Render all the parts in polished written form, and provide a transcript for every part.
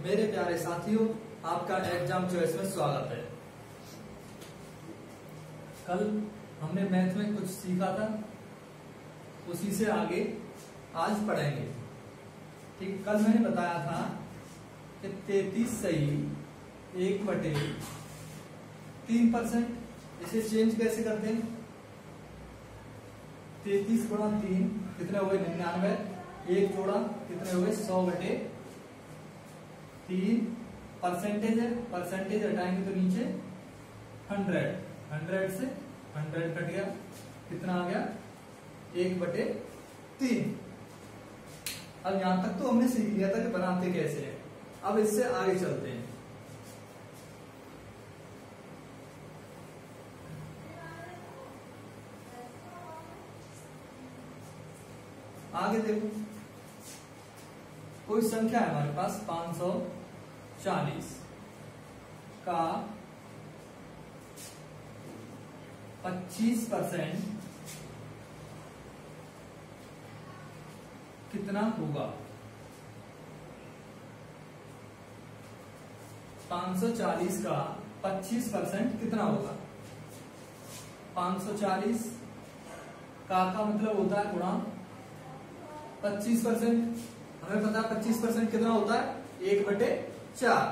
मेरे प्यारे साथियों, आपका एग्जाम चॉइस में स्वागत है। कल हमने मैथ में कुछ सीखा था, उसी से आगे आज पढ़ेंगे। ठीक, कल मैंने बताया था कि 33 सही 1/3%। इसे चेंज कैसे करते हैं? 33 गुणा 3 कितने हो गए? 99। एक जोड़ा कितने हो गए? 100/3। परसेंटेज है, परसेंटेज हटाएंगे तो नीचे 100 से 100 कट गया, कितना आ गया? 1/3। अब यहां तक तो हमने सीख लिया था कि बनाते कैसे हैं। अब इससे आगे चलते हैं। आगे देखो, कोई संख्या है हमारे पास 540 का 25% कितना होगा? 540 का 25% कितना होगा? 540 का मतलब होता है गुणा 25%। हमें पता है 25% कितना होता है? 1/4,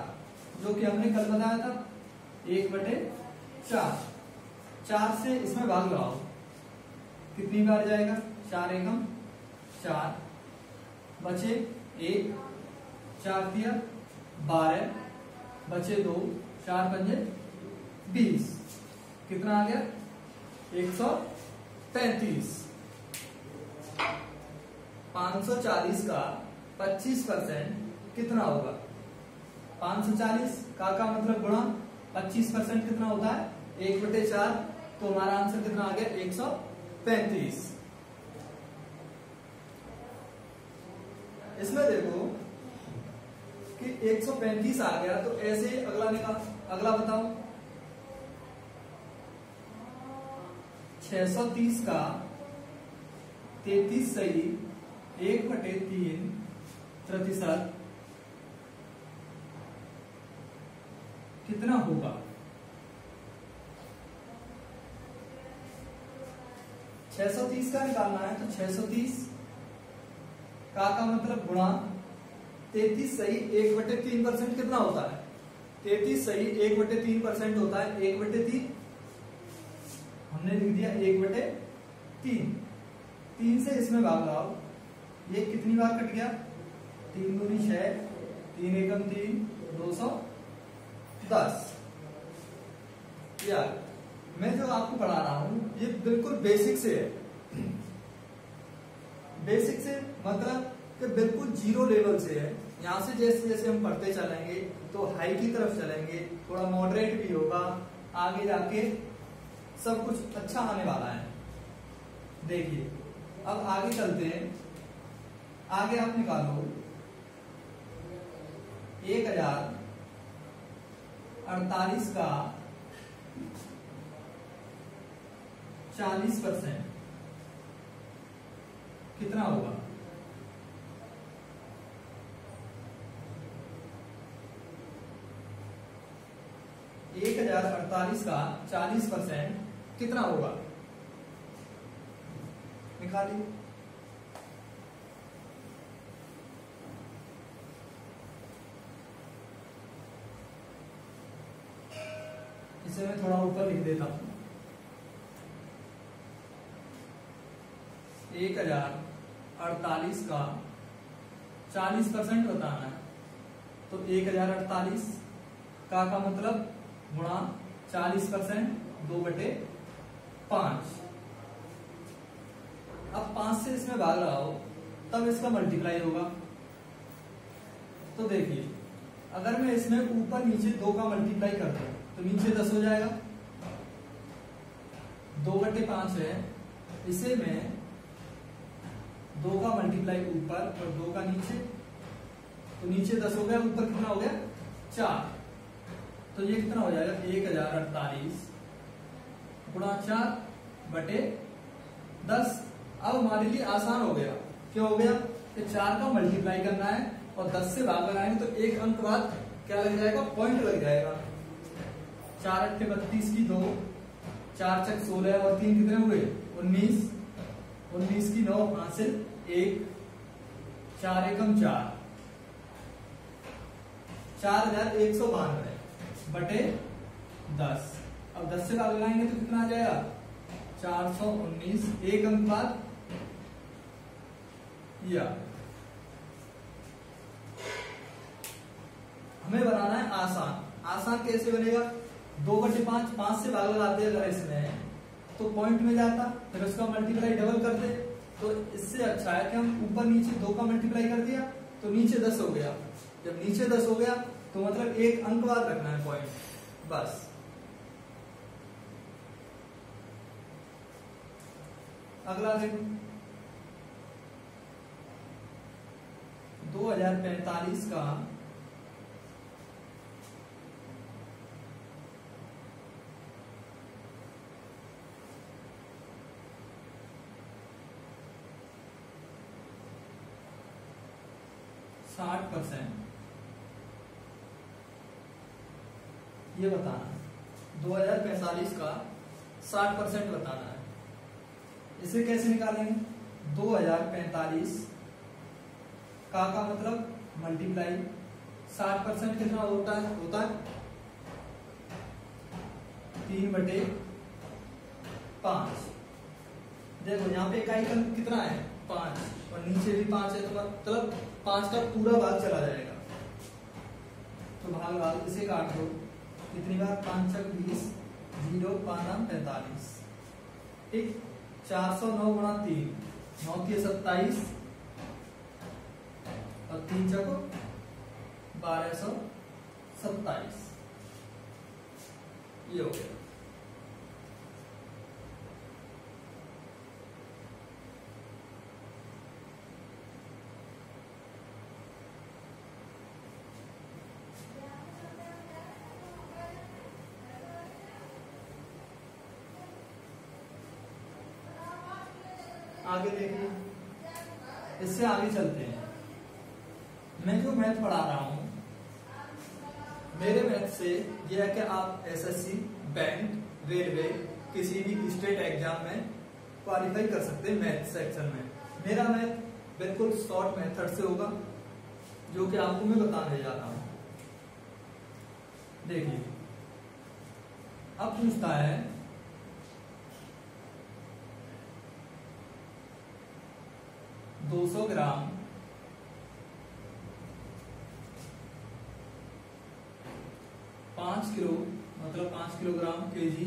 जो कि हमने कल बताया था 1/4। 4 से इसमें भाग लगाओ, कितनी बार जाएगा? 4 एकम 4, बचे 1, 4 दिया 12, बचे 2, 4 पंजे 20, कितना आ गया? 135। 540 का 25% कितना होगा? 540 का मतलब गुणा 25% कितना होता है? 1/4। तो हमारा आंसर कितना आ गया? 135। इसमें देखो कि 135 आ गया, तो ऐसे अगला निकाल। अगला बताओ, 630 का 33 सही 1/3% कितना होगा? 630 का निकालना है, तो 630 का मतलब गुणा 33 सही 1/3% कितना होता है? 33 सही 1/3% होता है 1/3। हमने लिख दिया 1/3। 3 से इसमें भाग लगाओ, ये कितनी बार कट गया? 3 दूनी 6, 3 एकम 3, 210। यार मैं जो आपको पढ़ा रहा हूं ये बिल्कुल बेसिक से है। बेसिक से मतलब कि बिल्कुल जीरो लेवल से है। यहां से जैसे जैसे हम पढ़ते चलेंगे तो हाई की तरफ चलेंगे, थोड़ा मॉडरेट भी होगा, आगे जाके सब कुछ अच्छा आने वाला है। देखिए, अब आगे चलते हैं। आगे आप निकालो 1048 का 40% कितना होगा? 1048 का 40% कितना होगा? निकालिए। इसे मैं थोड़ा ऊपर लिख देता हूं। 1048 का 40% बताना है, तो 1048 का मतलब गुणा 40% 2/5। अब 5 से इसमें भाग लगाओ, तब इसका मल्टीप्लाई होगा। तो देखिए, अगर मैं इसमें ऊपर नीचे 2 का मल्टीप्लाई कर दूं तो नीचे 10 हो जाएगा। 2/5 है, इसे मैं 2 का मल्टीप्लाई ऊपर और 2 का नीचे, तो नीचे 10 हो गया, ऊपर कितना हो गया? 4। तो ये कितना हो जाएगा? 1048 गुणा 4/10। अब हमारे लिए आसान हो गया। क्या हो गया? कि 4 का मल्टीप्लाई करना है और 10 से भाग लगाएंगे तो एक अंक बाद क्या लग जाएगा, पॉइंट लग जाएगा। 4 अट्ठे 32 की 2, 4 छक 16 और 3 कितने हुए 19, 19 की 9 हासिल 1, 4 एकम 4, 4192 बटे 10। अब 10 से भाग लगाएंगे तो कितना आ जाएगा 419, एक अंक बाद या हमें बनाना है आसान। आसान कैसे बनेगा, 2/5, 5 से भाग लगाते अगर इसमें तो पॉइंट में जाता, फिर उसका मल्टीप्लाई डबल करते, तो इससे अच्छा है कि हम ऊपर नीचे 2 का मल्टीप्लाई कर दिया तो नीचे 10 हो गया। जब नीचे 10 हो गया तो मतलब एक अंक बाद रखना है पॉइंट, बस। अगला देखो 2045 का 60% ये बताना है। 2045 का 60% बताना है। इसे कैसे निकालेंगे, 2045 का मतलब मल्टीप्लाई 60% कितना होता है 3/5। देखो यहाँ पे इकाई का कितना है 5 और नीचे भी 5 है, तो मतलब 5 का पूरा भाग चला जाएगा। तो भाग इसे काट दो, कितनी बार 5 छक 20, 0 5 45, ठीक। 409 गुणा 3, 9 3 27 और 3 छको 1227, ये हो गया। आगे देखिए, इससे आगे चलते हैं। मैं जो मैथ पढ़ा रहा हूं, मेरे मैथ से यह है कि आप एसएससी, बैंक, रेलवे, किसी भी स्टेट एग्जाम में क्वालिफाई कर सकते हैं मैथ सेक्शन में। मेरा मैथ बिल्कुल शॉर्ट मेथड से होगा, जो कि आपको मैं बताने जा रहा हूं। देखिए, अब पूछता है 200 ग्राम पांच किलो मतलब 5 किलोग्राम केजी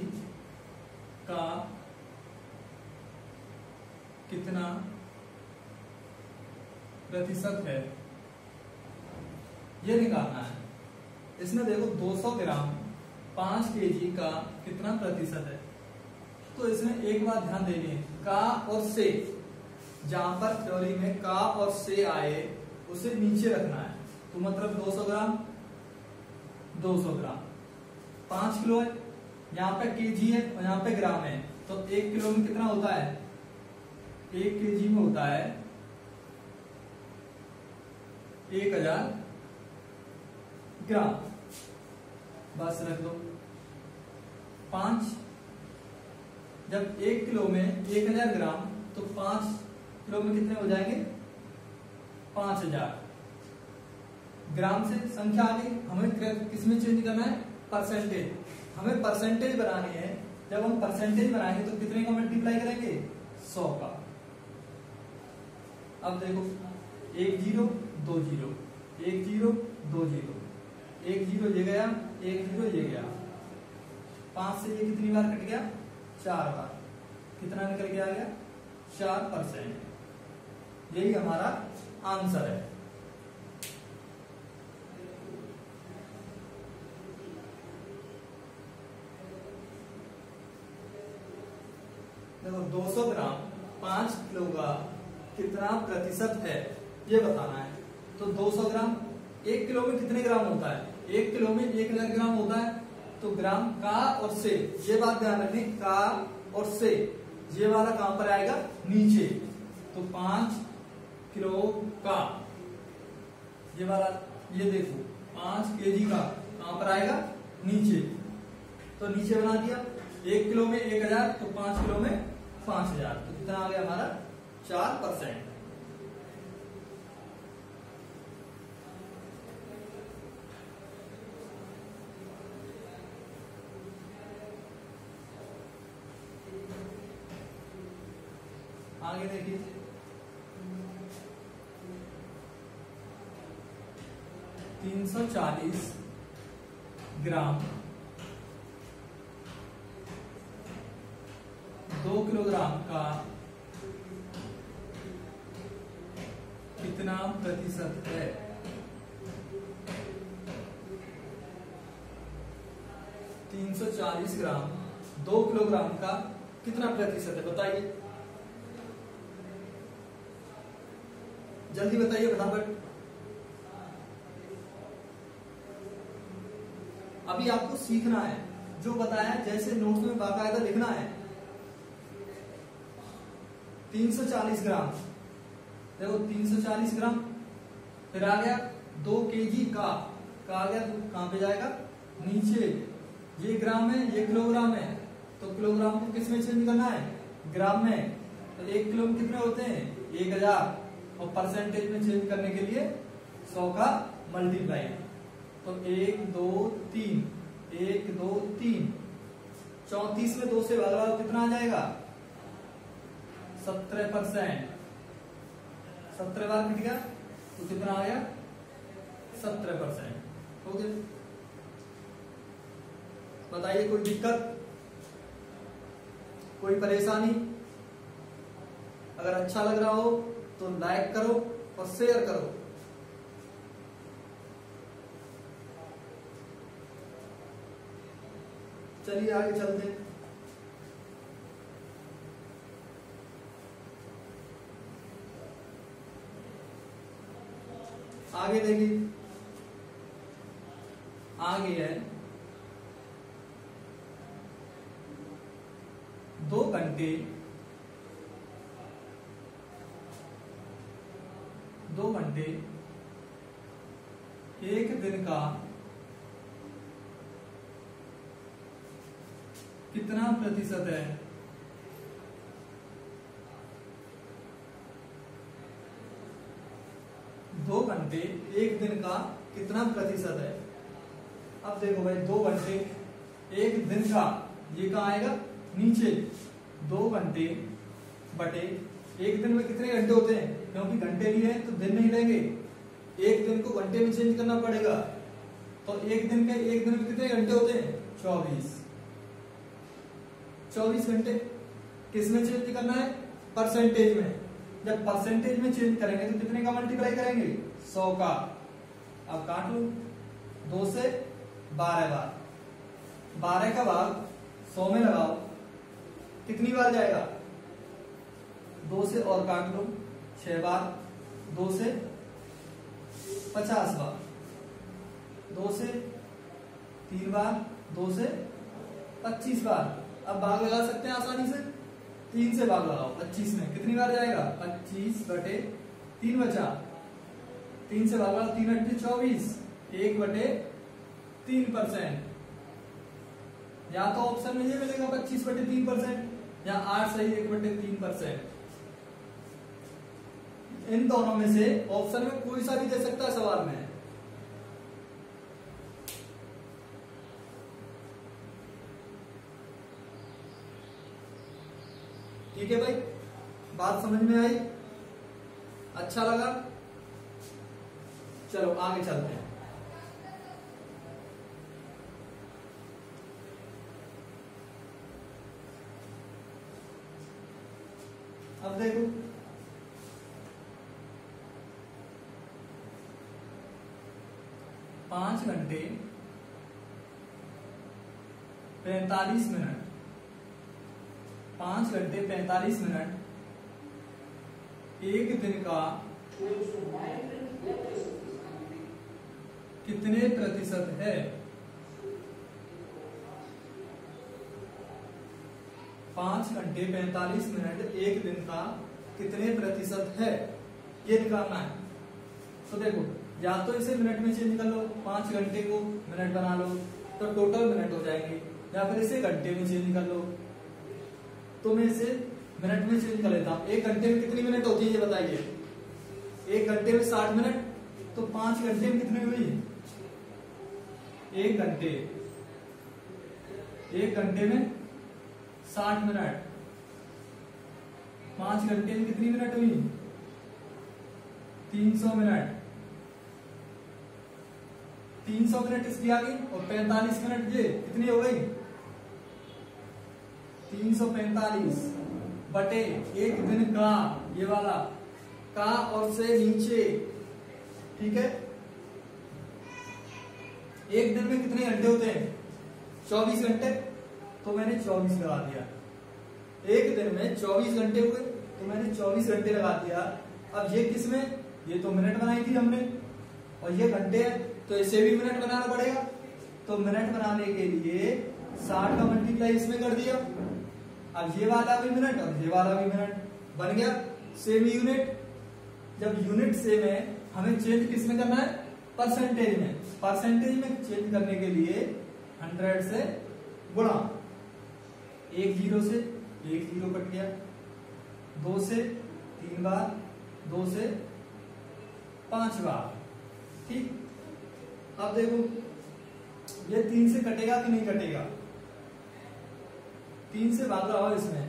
का कितना प्रतिशत है, ये निकालना है। इसमें देखो 200 ग्राम 5 केजी का कितना प्रतिशत है, तो इसमें एक बात ध्यान देनी है, का और से, जहां पर थ्योरी में का और से आए उसे नीचे रखना है। तो मतलब 200 ग्राम 200 ग्राम 5 किलो है, यहाँ पे केजी है और यहाँ पे ग्राम है, तो 1 किलो में कितना होता है, 1 केजी में होता है 1000 ग्राम, बस रख दो। 5 जब 1 किलो में 1000 ग्राम, तो 5 किलो में कितने हो जाएंगे 5000 ग्राम। से संख्या आ गई, हमें किसमें चेंज करना है, परसेंटेज। हमें परसेंटेज बनानी है। जब हम परसेंटेज बनाएंगे तो कितने का मल्टीप्लाई करेंगे, 100 का। अब देखो 1 0 2 0, 1 0 2 0, 1 0 ये गया, 1 0 ये गया, 5 से ये कितनी बार कट गया, 4 बार। कितना निकल के आ गया, 4%। यही हमारा आंसर है। देखो 200 ग्राम 5 किलो का कितना प्रतिशत है, ये बताना है। तो 200 ग्राम 1 किलो में कितने ग्राम होता है, 1 किलो में 1000 ग्राम होता है। तो ग्राम का और से, ये बात ध्यान रखनी, का और से, ये वाला कहां पर आएगा, नीचे। तो 5 किलो का ये वाला, ये देखो 5 kg का कहां पर आएगा, नीचे, तो नीचे बना दिया। 1 किलो में 1000, तो 5 किलो में 5000, तो कितना आ गया हमारा 4%। आगे देखिए, $340 ग्राम 2 किलोग्राम का कितना प्रतिशत है? $340 ग्राम 2 किलोग्राम का कितना प्रतिशत है, बताइए, जल्दी बताइए फटाफट। अभी आपको सीखना है, जो बताया जैसे नोट्स में बाकायदा लिखना है। 340 ग्राम, देखो 340 ग्राम, फिर आ गया 2 kg का आ गया, तो कहां पे जाएगा, नीचे। ये ग्राम है, ये किलोग्राम है, तो किलोग्राम को किस में चेंज करना है, ग्राम में। तो 1 किलो में कितने होते हैं, 1000, और परसेंटेज में चेंज करने के लिए 100 का मल्टीप्लाई। तो 1 2 3, 1 2 3, 34 में 2 से भाग लगाओ, कितना आ जाएगा, 17%। 17 बार मिट गया, तो कितना आ गया, 17%। हो गया। बताइए कोई दिक्कत, कोई परेशानी? अगर अच्छा लग रहा हो तो लाइक करो और शेयर करो। चलिए आगे चलते हैं। आगे देखिए, आगे है 2 घंटे 2 घंटे 1 दिन का कितना प्रतिशत है? 2 घंटे 1 दिन का कितना प्रतिशत है? अब देखो भाई, 2 घंटे 1 दिन का, ये कहाँ आएगा, नीचे। 2 घंटे बटे 1 दिन में कितने घंटे होते हैं, क्योंकि घंटे लिए हैं तो दिन नहीं लेंगे, 1 दिन को घंटे में चेंज करना पड़ेगा। तो 1 दिन में कितने घंटे होते हैं, 24 घंटे। किस में चेंज करना है, परसेंटेज में। जब परसेंटेज में चेंज करेंगे तो कितने का मल्टीप्लाई करेंगे, 100 का। अब काट लो, 2 से 12 बार, 12 का भाग 100 में लगाओ, कितनी बार जाएगा, 2 से और काट लो, 6 बार, 2 से 50 बार, 2 से 3 बार, 2 से 25 बार। अब भाग लगा सकते हैं आसानी से, 3 से भाग लगाओ 25 में, कितनी बार जाएगा, 25 बटे 3 बचा, 3 से भाग लगाओ, 3 अट्ठे 24, 1 बटे 3%। या तो ऑप्शन में ये मिलेगा 25 बटे 3%, या 8 सही 1 बटे 3%। इन दोनों में से ऑप्शन में कोई सा भी दे सकता है सवाल में। ठीक है भाई, बात समझ में आई, अच्छा लगा? चलो आगे चलते हैं। अब देखो, पांच घंटे 45 मिनट, 5 घंटे 45 मिनट 1 दिन का कितने प्रतिशत है? 5 घंटे 45 मिनट 1 दिन का कितने प्रतिशत है, ये निकालना है। तो देखो या तो इसे मिनट में चेंज कर लो, 5 घंटे को मिनट बना लो तो टोटल मिनट हो जाएंगे, या फिर इसे घंटे में चेंज कर लो। तो मैं इसे मिनट में चेंज कर लेता हूं। 1 घंटे में कितनी मिनट होती है ये बताइए। 1 घंटे में 60 मिनट, तो 5 घंटे में कितनी हुई? 1 घंटे में 60 मिनट, 5 घंटे में कितनी मिनट हुई? 300 मिनट। 300 मिनट इसकी आ गई और 45 मिनट ये कितनी हो गई? 345 बटे 1 दिन का, ये वाला का और से नीचे, ठीक है। 1 दिन में कितने घंटे होते हैं? 24 घंटे, तो मैंने 24 लगा दिया। 1 दिन में 24 घंटे हुए तो मैंने 24 घंटे लगा दिया। अब ये किसमें? ये तो मिनट बनाई थी हमने, और ये घंटे है तो इसे भी मिनट बनाना पड़ेगा। तो मिनट बनाने के लिए 60 का मल्टीप्लाई इसमें कर दिया। अब ये वाला भी मिनट और ये वाला भी मिनट बन गया सेम यूनिट। जब यूनिट सेम है हमें चेंज किस में करना है? परसेंटेज में। परसेंटेज में चेंज करने के लिए 100 से गुणा, 1 जीरो से 1 जीरो कट गया, 2 से 3 बार, 2 से 5 बार, ठीक। अब देखो ये 3 से कटेगा कि नहीं कटेगा? 3 से भाग रहा हो इसमें,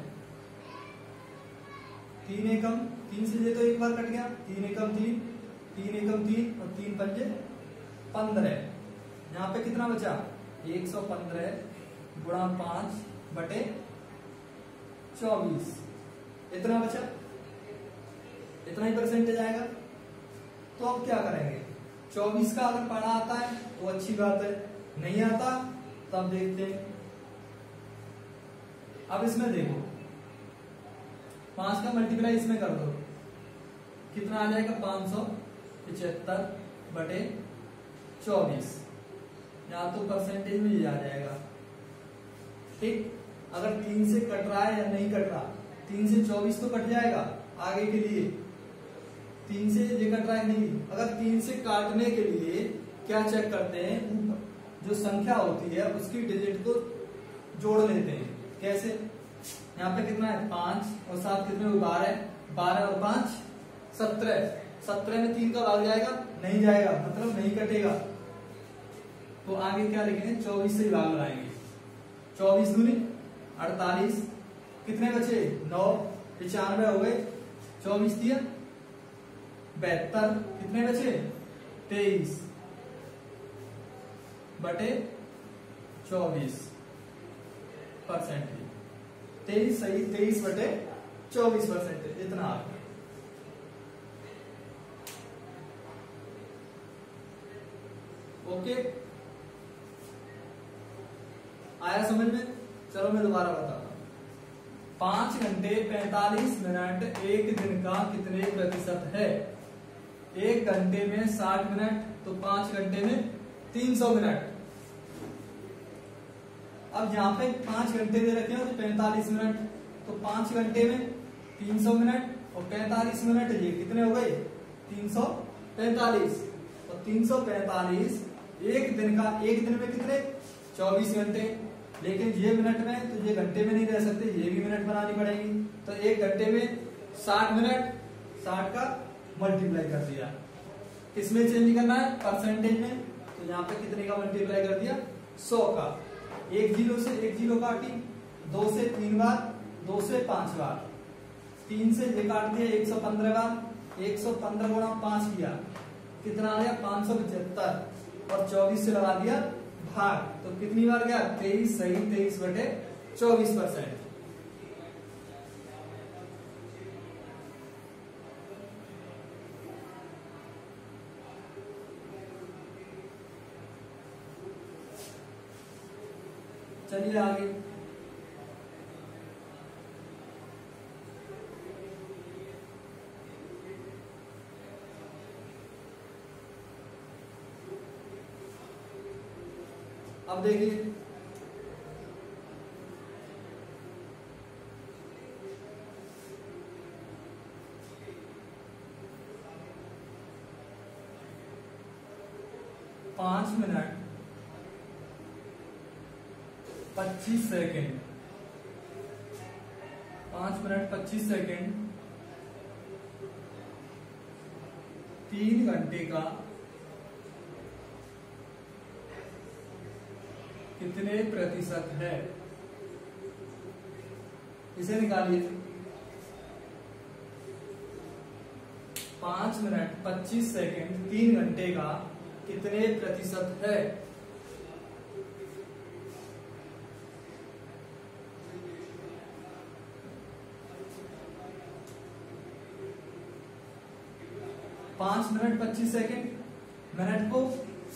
3 एकम 3 से ये तो एक बार कट गया, 3 एकम 3, 3 एकम 3 और 3 पंजे 15। यहाँ पे कितना बचा? 115 गुणा 5 बटे 24, इतना बचा, इतना ही परसेंटेज आएगा। तो अब क्या करेंगे? 24 का अगर पढ़ा आता है तो अच्छी बात है, नहीं आता तब देखते हैं। अब इसमें देखो 5 का मल्टीप्लाई इसमें कर दो, कितना आ जाएगा? 575 बटे 24, या तो परसेंटेज में ये आ जाएगा, ठीक। अगर 3 से कट रहा है या नहीं कट रहा, 3 से 24 तो कट जाएगा आगे के लिए, 3 से ये कट रहा है नहीं। अगर 3 से काटने के लिए क्या चेक करते हैं? जो संख्या होती है उसकी डिजिट को जोड़ लेते हैं। कैसे? यहाँ पे कितना है? 5 और 7 कितने हुए? 12, 12 और 5 17, 17 में 3 का भाग जाएगा? नहीं जाएगा, मतलब नहीं कटेगा। तो आगे क्या लिखेंगे? 24 से भाग लगाएंगे। 24 दूनी 48, कितने बचे? 9, 95 हो गए, 24 दिया 72, कितने बचे? 23 बटे 24 परसेंटेज, 23 सही, 23 बटे 24 परसेंटेज, इतना आ गया। ओके, आया समझ में? चलो मैं दोबारा बताता हूं। 5 घंटे 45 मिनट 1 दिन का कितने प्रतिशत है? 1 घंटे में 60 मिनट, तो 5 घंटे में 300 मिनट। अब यहाँ पे 5 घंटे दे रखे हैं तो 45 मिनट, तो 5 घंटे में 300 मिनट और 45 मिनट, ये कितने हो गए? 345। और 345 1 दिन का, 1 दिन में कितने? 24 घंटे। लेकिन ये मिनट में, तो ये घंटे में नहीं रह सकते, ये भी मिनट बनानी पड़ेगी। तो 1 घंटे में 60 मिनट, 60 का मल्टीप्लाई कर दिया, किसमें चेंज करना है? परसेंटेज में। तो यहाँ पे कितने का मल्टीप्लाई कर दिया? 100 का। 1 जीरो से 1 जीरो काटी, 2 से 3 बार, 2 से 5 बार, 3 से ये काट दिया 115 बार, 115 गुणा 5 किया, कितना आ गया? 575, और 24 से लगा दिया भाग, तो कितनी बार गया? 23 सही, 23 बटे 24%। चलिए आगे। अब देखिए 5 मिनट 25 सेकेंड, 5 मिनट 25 सेकेंड 3 घंटे का कितने प्रतिशत है, इसे निकालिए। 5 मिनट 25 सेकेंड 3 घंटे का कितने प्रतिशत है। पांच मिनट 25 सेकेंड, मिनट को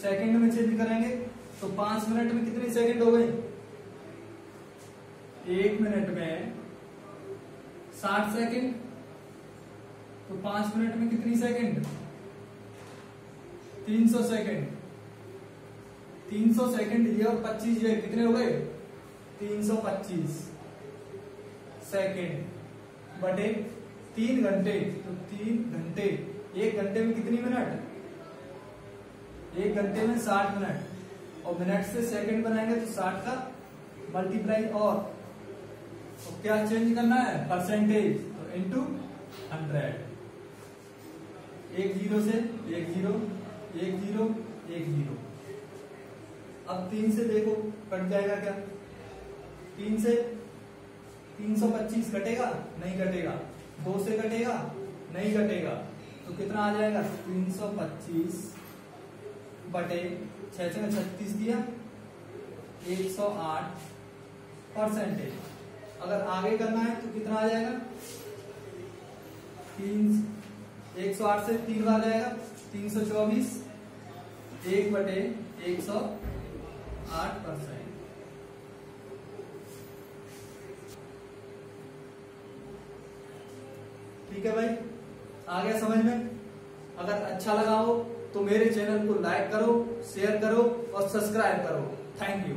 सेकेंड में चेंज करेंगे तो 5 मिनट में कितने सेकेंड हो गए, 1 मिनट में 60 सेकेंड, तो 5 मिनट में कितनी सेकेंड, 300 सेकेंड। 300 सेकेंड ये और 25 ये कितने हो गए, 325 सेकेंड बटे 3 घंटे, तो 3 घंटे, 1 घंटे में कितनी मिनट, 1 घंटे में 60 मिनट, और मिनट से सेकंड बनाएंगे तो 60 का मल्टीप्लाई और तो क्या चेंज करना है, परसेंटेज, तो इनटू 100। 1 0 से 1 0 1 0 1 0। अब 3 से देखो कट जाएगा क्या, 3 से 325 कटेगा, नहीं कटेगा। 2 से कटेगा, नहीं कटेगा, तो कितना आ जाएगा, 325 बटे 6 में 36 दिया, 108 परसेंटेज। अगर आगे करना है तो कितना आ जाएगा, 108 से 3 बार जाएगा, 324, 1 बटे 108%। ठीक है भाई, आ गया समझ में। अगर अच्छा लगा हो तो मेरे चैनल को लाइक करो, शेयर करो और सब्सक्राइब करो। Thank you.